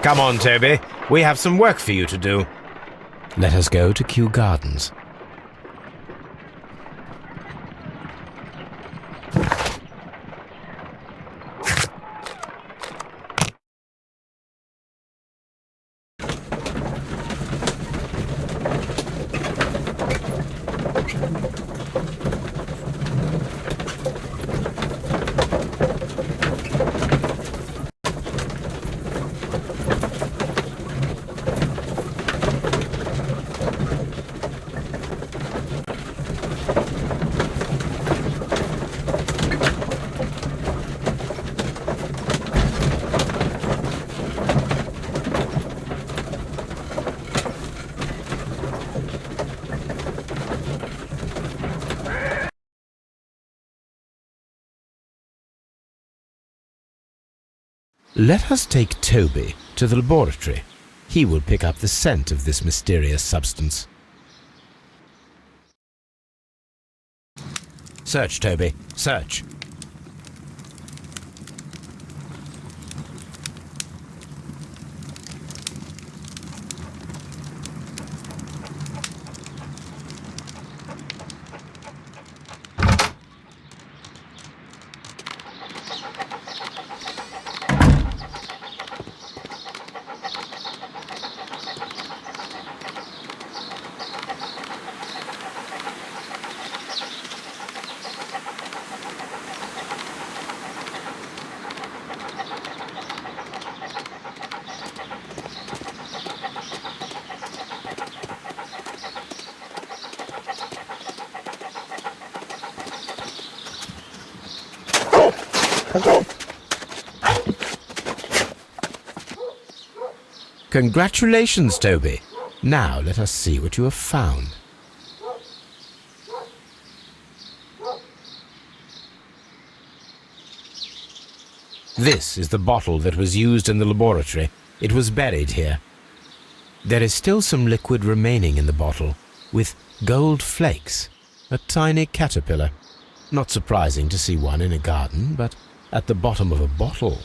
Come on, Toby. We have some work for you to do. Let us go to K'yu-Gardens. Let us take Toby to the laboratory. He will pick up the scent of this mysterious substance. Search, Toby. Search. Congratulations, Toby. Now let us see what you have found. This is the bottle that was used in the laboratory. It was buried here. There is still some liquid remaining in the bottle, with gold flakes, a tiny caterpillar. Not surprising to see one in a garden, but at the bottom of a bottle.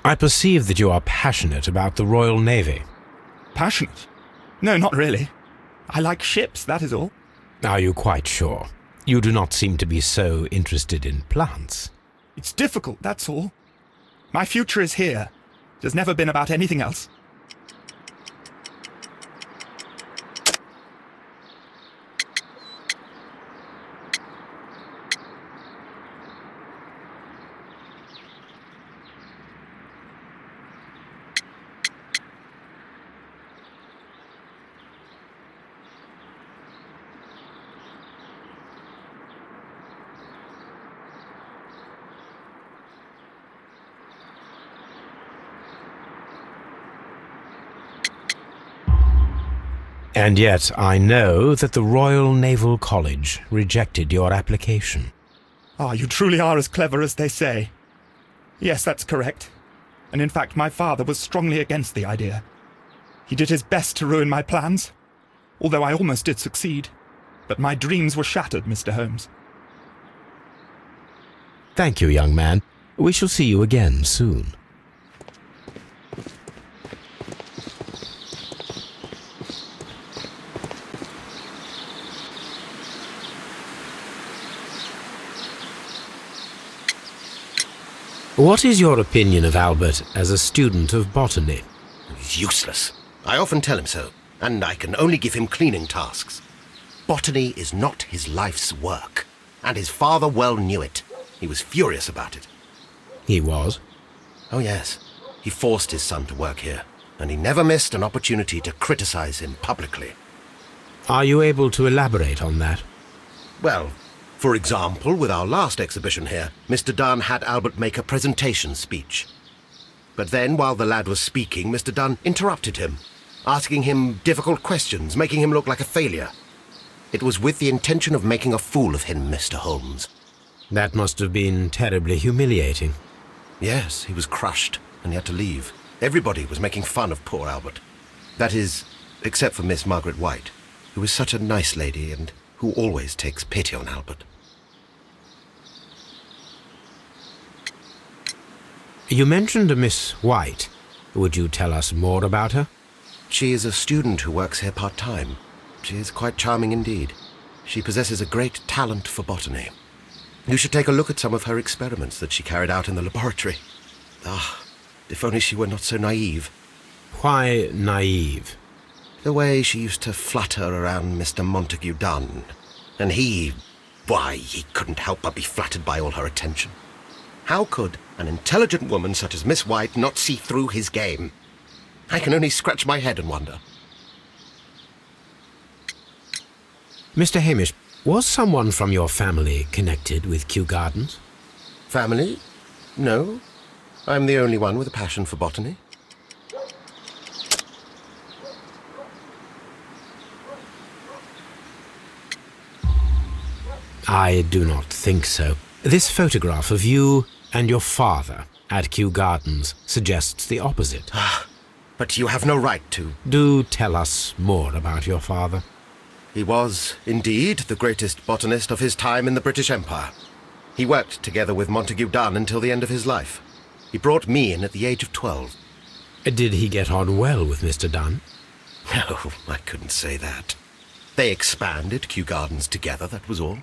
I perceive that you are passionate about the Royal Navy. Passionate? No, not really. I like ships, that is all. Are you quite sure? You do not seem to be so interested in plants. It's difficult, that's all. My future is here. It has never been about anything else. And yet I know that the Royal Naval College rejected your application. Ah, you truly are as clever as they say. Yes, that's correct. And in fact, my father was strongly against the idea. He did his best to ruin my plans, although I almost did succeed. But my dreams were shattered, Mr. Holmes. Thank you, young man. We shall see you again soon. What is your opinion of Albert as a student of botany? He's useless. I often tell him so, and I can only give him cleaning tasks. Botany is not his life's work, and his father well knew it. He was furious about it. He was? Oh yes, he forced his son to work here, and he never missed an opportunity to criticize him publicly. Are you able to elaborate on that? Well, for example, with our last exhibition here, Mr. Dunn had Albert make a presentation speech. But then, while the lad was speaking, Mr. Dunn interrupted him, asking him difficult questions, making him look like a failure. It was with the intention of making a fool of him, Mr. Holmes. That must have been terribly humiliating. Yes, he was crushed, and he had to leave. Everybody was making fun of poor Albert. That is, except for Miss Margaret White, who is such a nice lady and who always takes pity on Albert. You mentioned a Miss White. Would you tell us more about her? She is a student who works here part-time. She is quite charming indeed. She possesses a great talent for botany. You should take a look at some of her experiments that she carried out in the laboratory. Ah, if only she were not so naive. Why naive? The way she used to flutter around Mr. Montague Dunn. And he couldn't help but be flattered by all her attention. How could an intelligent woman such as Miss White not see through his game? I can only scratch my head and wonder. Mr. Hamish, was someone from your family connected with K'yu-Gardens? Family? No. I'm the only one with a passion for botany. I do not think so. This photograph of you and your father at K'yu-Gardens suggests the opposite. But you have no right to. Do tell us more about your father. He was, indeed, the greatest botanist of his time in the British Empire. He worked together with Montague Dunn until the end of his life. He brought me in at the age of 12. Did he get on well with Mr. Dunn? No, I couldn't say that. They expanded K'yu-Gardens together, that was all.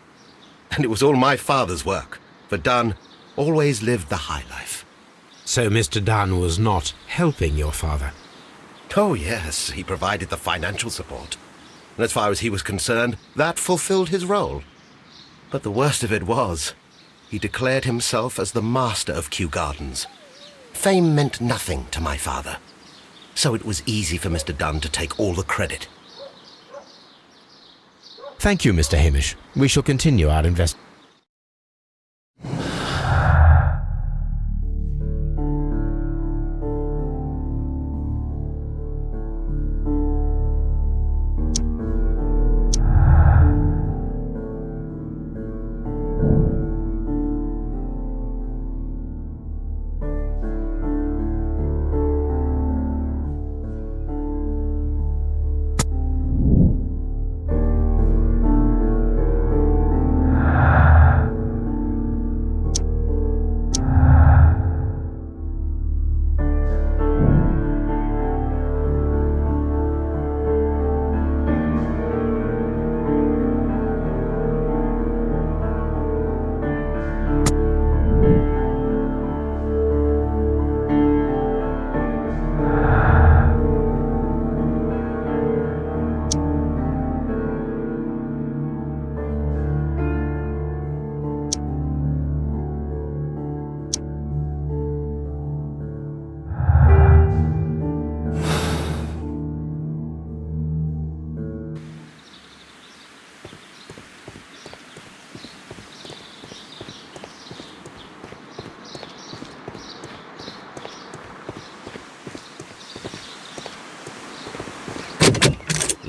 And it was all my father's work, for Dunn always lived the high life. So Mr. Dunn was not helping your father? Oh, yes, he provided the financial support. And as far as he was concerned, that fulfilled his role. But the worst of it was, he declared himself as the master of K'yu-Gardens. Fame meant nothing to my father, so it was easy for Mr. Dunn to take all the credit. Thank you, Mr. Hamish. We shall continue our investigation.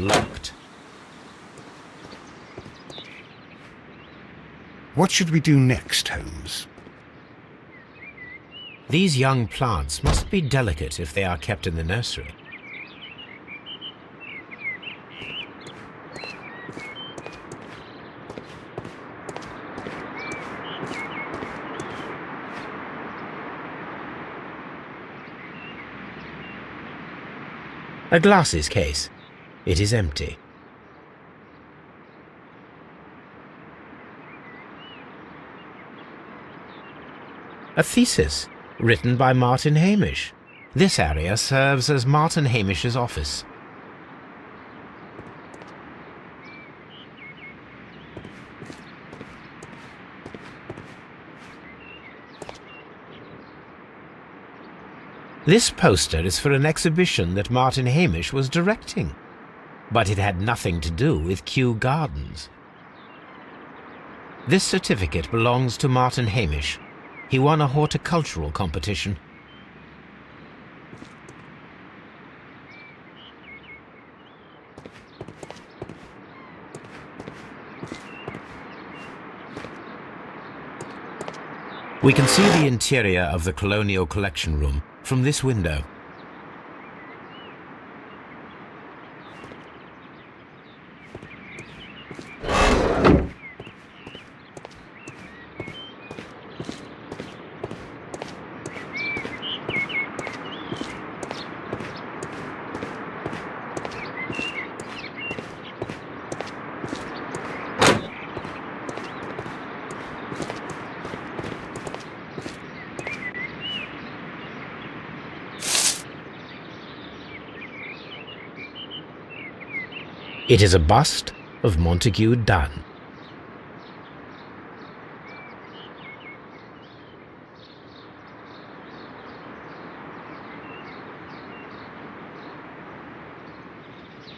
Locked. What should we do next, Holmes? These young plants must be delicate if they are kept in the nursery. A glasses case. It is empty. A thesis, written by Martin Hamish. This area serves as Martin Hamish's office. This poster is for an exhibition that Martin Hamish was directing, but it had nothing to do with K'yu-Gardens. This certificate belongs to Martin Hamish. He won a horticultural competition. We can see the interior of the Colonial Collection Room from this window. It is a bust of Montague Dunn.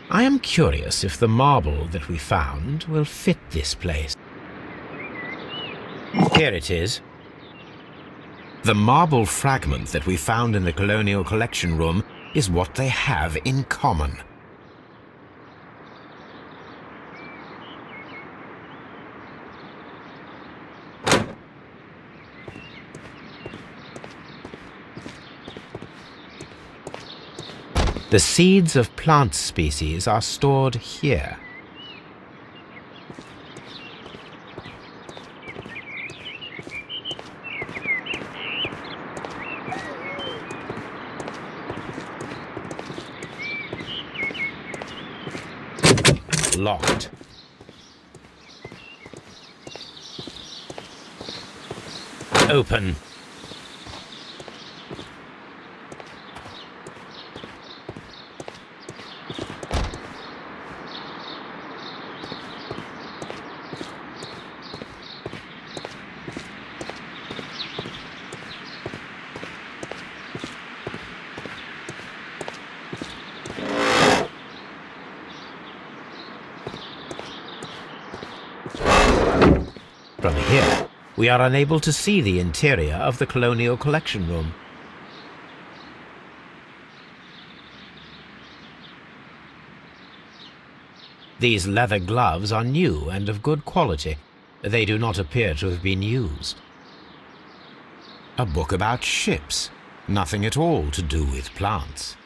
I am curious if the marble that we found will fit this place. Here it is. The marble fragment that we found in the Colonial Collection Room is what they have in common. The seeds of plant species are stored here. Locked. Open. From here, we are unable to see the interior of the Colonial Collection Room. These leather gloves are new and of good quality. They do not appear to have been used. A book about ships, nothing at all to do with plants.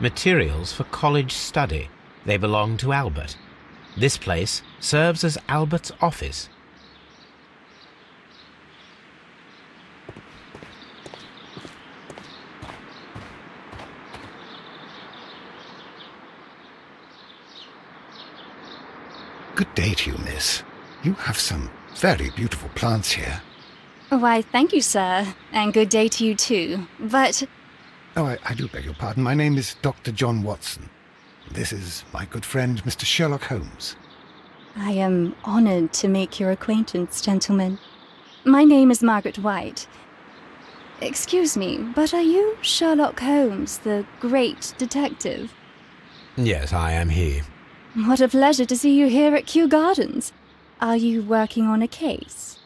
Materials for college study. They belong to Albert. This place serves as Albert's office. Good day to you, miss. You have some very beautiful plants here. Why, thank you, sir, and good day to you too. But... Oh, I do beg your pardon. My name is Dr. John Watson. This is my good friend, Mr. Sherlock Holmes. I am honored to make your acquaintance, gentlemen. My name is Margaret White. Excuse me, but are you Sherlock Holmes, the great detective? Yes, I am he. What a pleasure to see you here at K'yu-Gardens. Are you working on a case?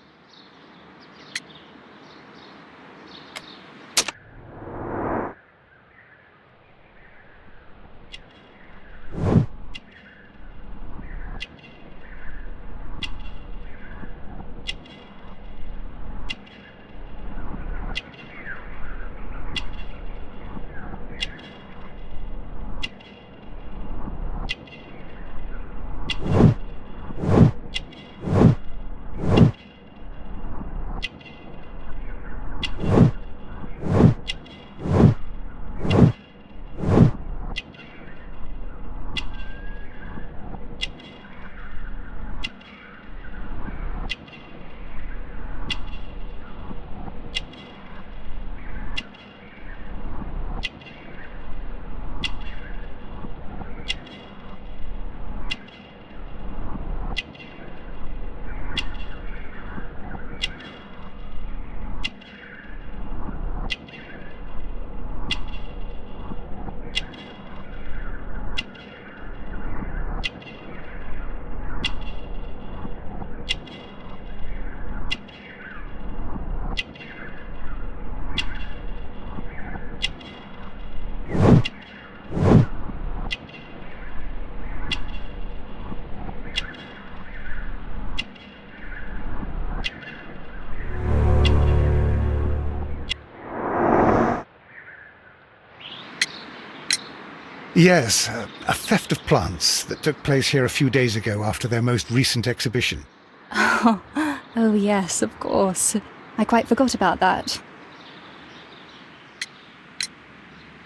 Yes, a theft of plants that took place here a few days ago after their most recent exhibition. Oh yes, of course. I quite forgot about that.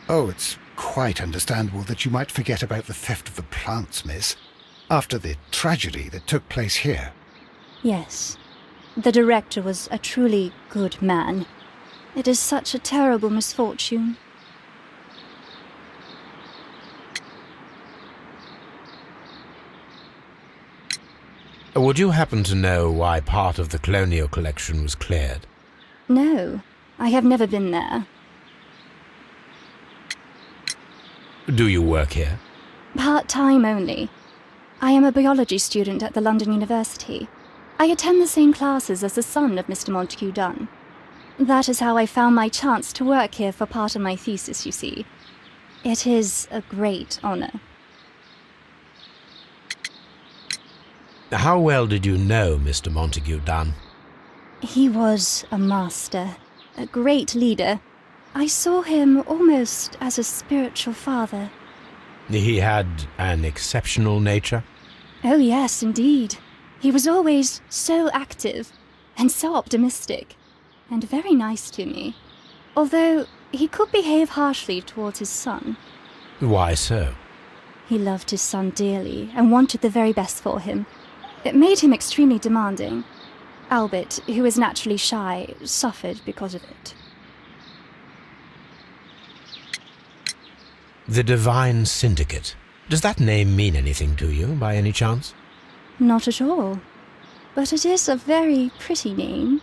Oh, it's quite understandable that you might forget about the theft of the plants, miss, after the tragedy that took place here. Yes. The director was a truly good man. It is such a terrible misfortune. Would you happen to know why part of the colonial collection was cleared? No, I have never been there. Do you work here? Part-time only. I am a biology student at the London University. I attend the same classes as the son of Mr. Montague Dunn. That is how I found my chance to work here for part of my thesis, you see. It is a great honor. How well did you know Mr. Montague Dunn? He was a master, a great leader. I saw him almost as a spiritual father. He had an exceptional nature? Oh yes, indeed. He was always so active and so optimistic, and very nice to me. Although he could behave harshly towards his son. Why so? He loved his son dearly and wanted the very best for him. It made him extremely demanding. Albert, who is naturally shy, suffered because of it. The Divine Syndicate. Does that name mean anything to you, by any chance? Not at all. But it is a very pretty name.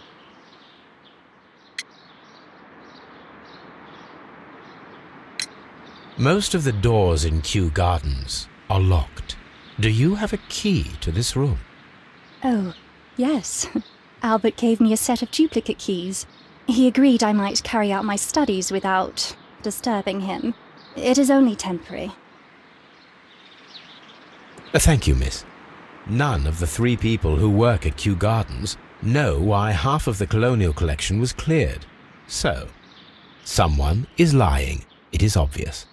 Most of the doors in K'yu-Gardens are locked. Do you have a key to this room? Oh, yes. Albert gave me a set of duplicate keys. He agreed I might carry out my studies without disturbing him. It is only temporary. Thank you, miss. None of the 3 people who work at K'yu-Gardens know why half of the colonial collection was cleared. So, someone is lying. It is obvious.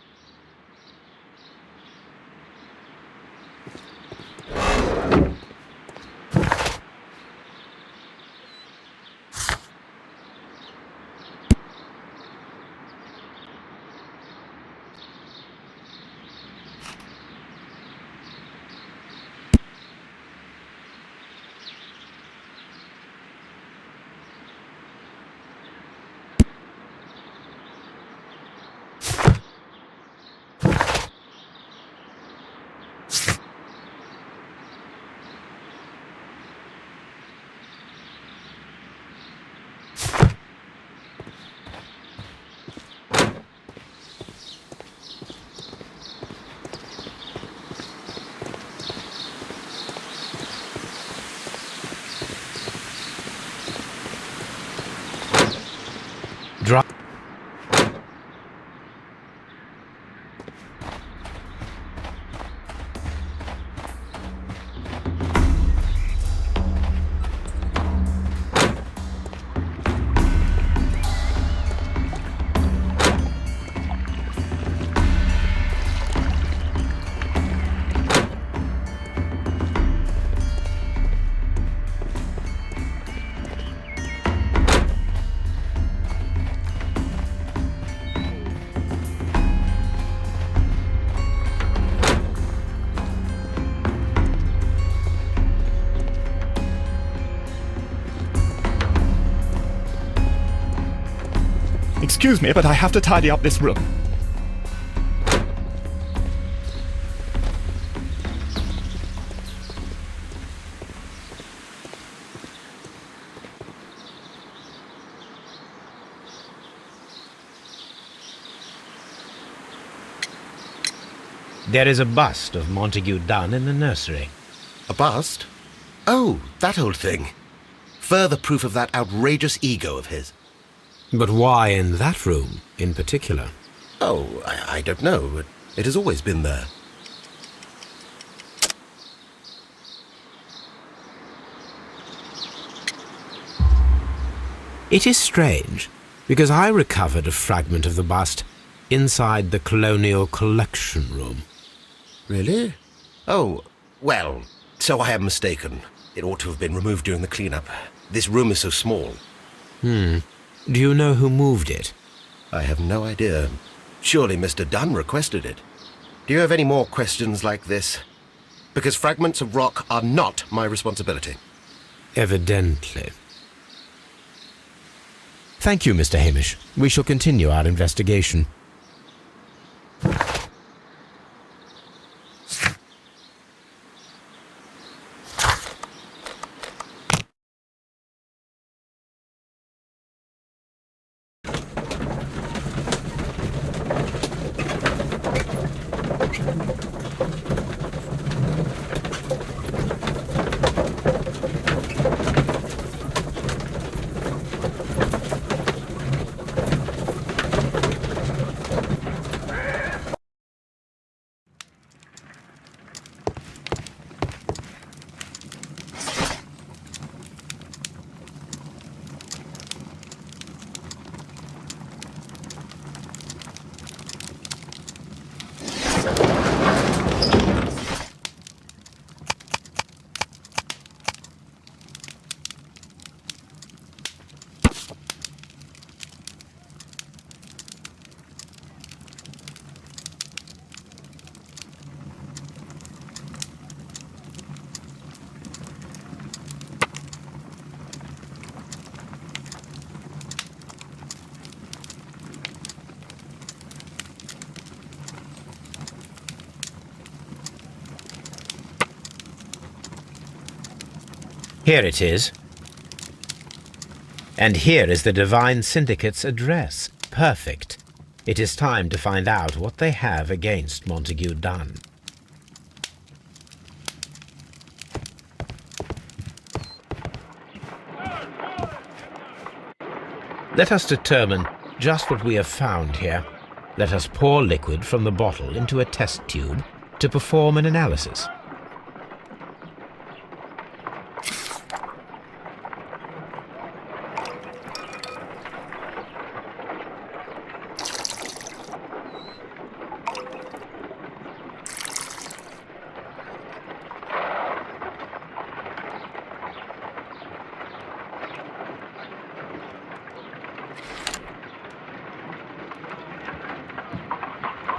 Excuse me, but I have to tidy up this room. There is a bust of Montague Dunn in the nursery. A bust? Oh, that old thing. Further proof of that outrageous ego of his. But why in that room, in particular? Oh, I don't know. It has always been there. It is strange, because I recovered a fragment of the bust inside the Colonial Collection Room. Really? Oh, well, so I am mistaken. It ought to have been removed during the cleanup. This room is so small. Do you know who moved it? I have no idea. Surely Mr. Dunn requested it. Do you have any more questions like this? Because fragments of rock are not my responsibility. Evidently. Thank you, Mr. Hamish. We shall continue our investigation. Here it is. And here is the Divine Syndicate's address. Perfect. It is time to find out what they have against Montague Dunn. Let us determine just what we have found here. Let us pour liquid from the bottle into a test tube to perform an analysis.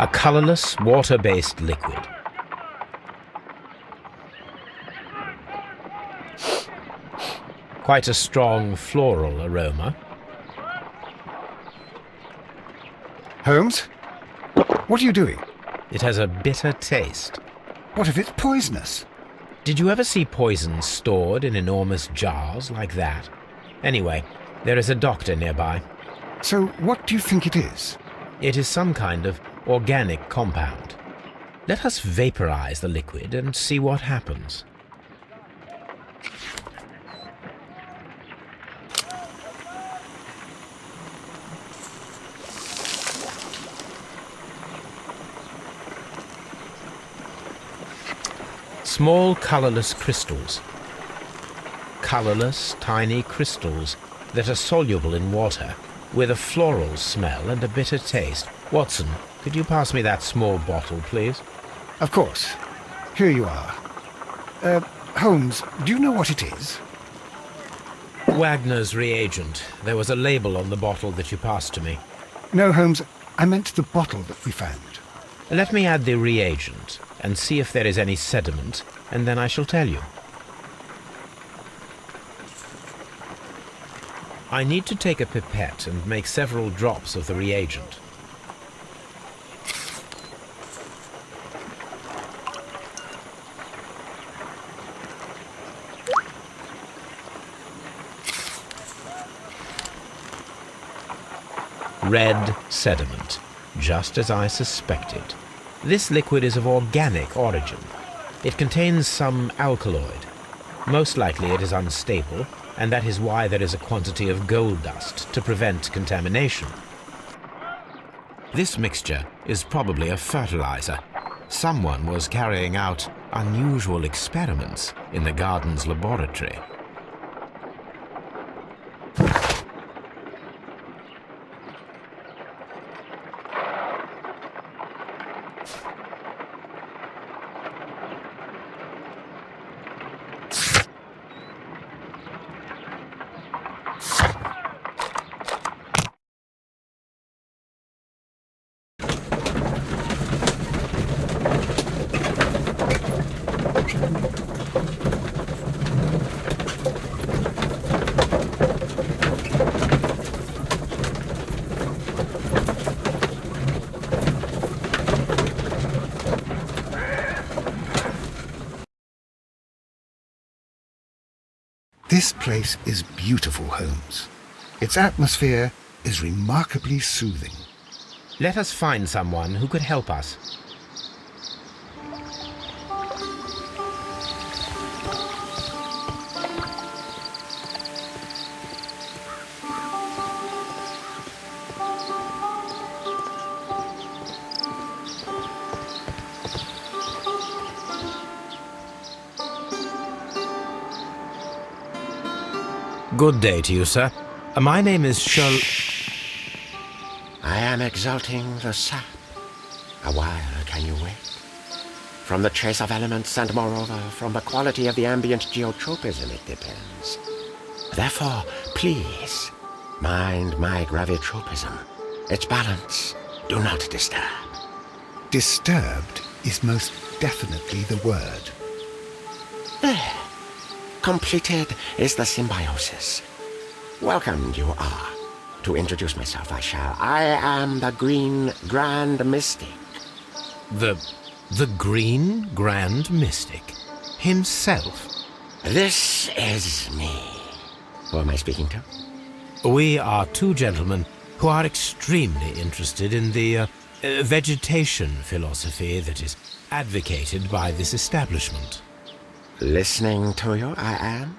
A colorless, water-based liquid. Quite a strong floral aroma. Holmes? What are you doing? It has a bitter taste. What if it's poisonous? Did you ever see poison stored in enormous jars like that? Anyway, there is a doctor nearby. So what do you think it is? It is some kind of organic compound. Let us vaporize the liquid and see what happens. Small colorless crystals. Colorless, tiny crystals that are soluble in water, with a floral smell and a bitter taste. Watson, could you pass me that small bottle, please? Of course. Here you are. Holmes, do you know what it is? Wagner's reagent. There was a label on the bottle that you passed to me. No, Holmes, I meant the bottle that we found. Let me add the reagent and see if there is any sediment, and then I shall tell you. I need to take a pipette and make several drops of the reagent. Red sediment, just as I suspected. This liquid is of organic origin. It contains some alkaloid. Most likely it is unstable, and that is why there is a quantity of gold dust to prevent contamination. This mixture is probably a fertilizer. Someone was carrying out unusual experiments in the garden's laboratory. This place is beautiful, Holmes. Its atmosphere is remarkably soothing. Let us find someone who could help us. Good day to you, sir. My name is Sherlock. I am exalting the sap. A while can you wait? From the trace of elements and moreover from the quality of the ambient geotropism it depends. Therefore, please, mind my gravitropism. Its balance, do not disturb. Disturbed is most definitely the word. There. Completed is the symbiosis. Welcome you are. To introduce myself I shall. I am the Green Grand Mystic. The Green Grand Mystic himself. This is me. Who am I speaking to? We are two gentlemen who are extremely interested in the vegetation philosophy that is advocated by this establishment. Listening to you, I am.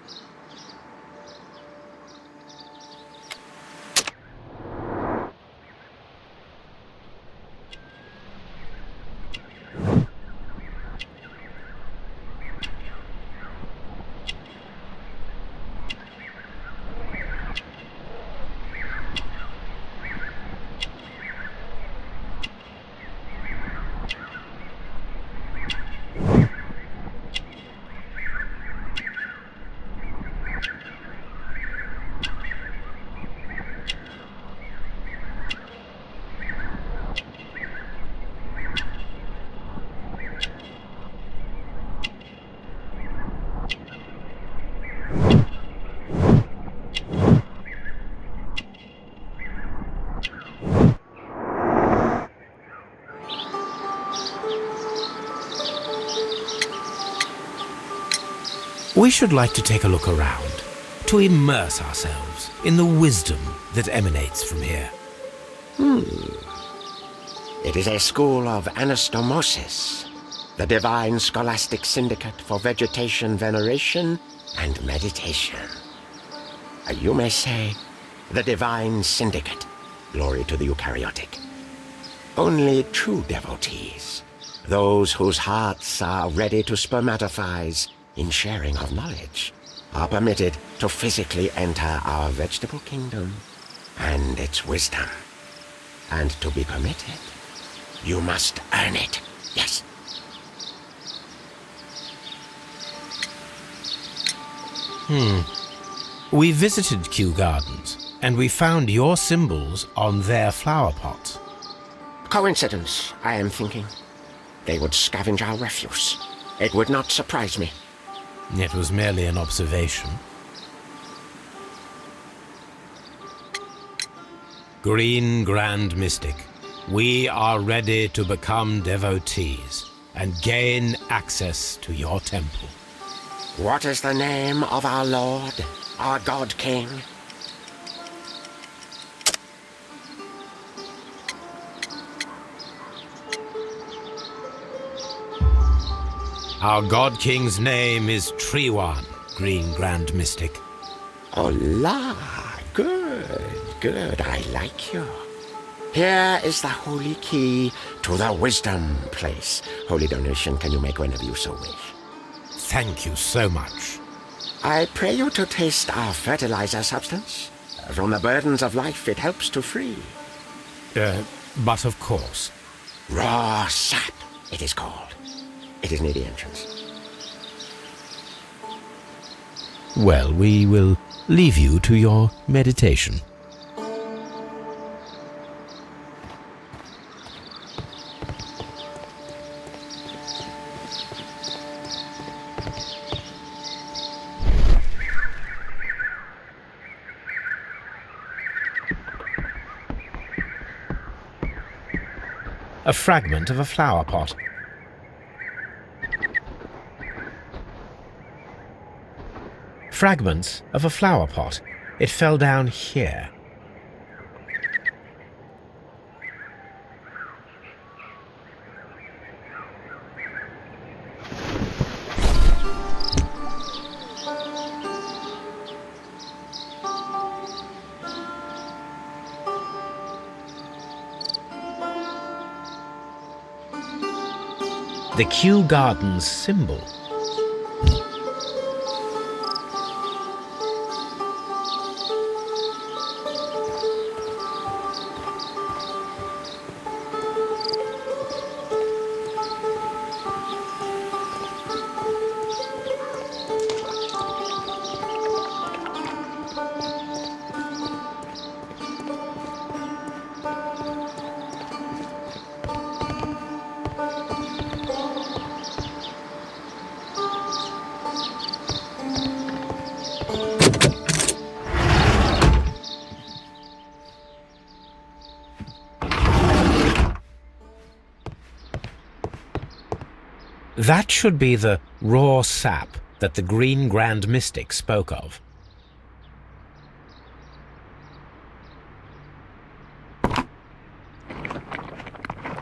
We should like to take a look around, to immerse ourselves in the wisdom that emanates from here. It is a school of anastomosis, the divine scholastic syndicate for vegetation veneration and meditation. You may say, the divine syndicate, glory to the eukaryotic. Only true devotees, those whose hearts are ready to spermatophize in sharing of knowledge, are permitted to physically enter our vegetable kingdom and its wisdom. And to be permitted, you must earn it. Yes. We visited K'yu-Gardens, and we found your symbols on their flower pots. Coincidence, I am thinking. They would scavenge our refuse. It would not surprise me. It was merely an observation. Green Grand Mystic, we are ready to become devotees and gain access to your temple. What is the name of our Lord, our God King? Our God King's name is Treewan, Green Grand Mystic. Oh la, good, I like you. Here is the holy key to the wisdom place. Holy donation can you make whenever you so wish. Thank you so much. I pray you to taste our fertilizer substance. From the burdens of life it helps to free. But of course. Raw sap, it is called. It is near the entrance. Well, we will leave you to your meditation. a fragment of a flower pot. Fragments of a flower pot. It fell down here. The K'yu-Gardens symbol. That should be the raw sap that the Green Grand Mystic spoke of.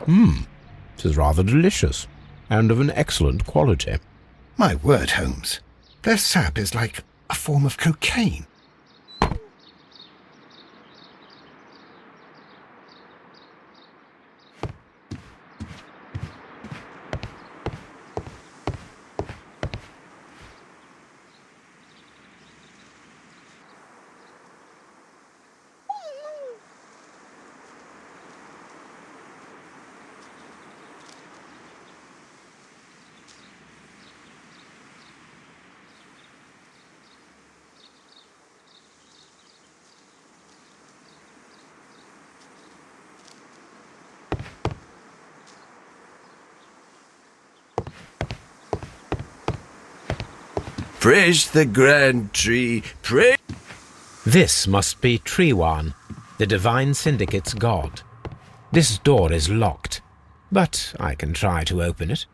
It is rather delicious, and of an excellent quality. My word, Holmes. Their sap is like a form of cocaine. Praise the grand tree, praise... This must be Triwan, the Divine Syndicate's god. This door is locked, but I can try to open it.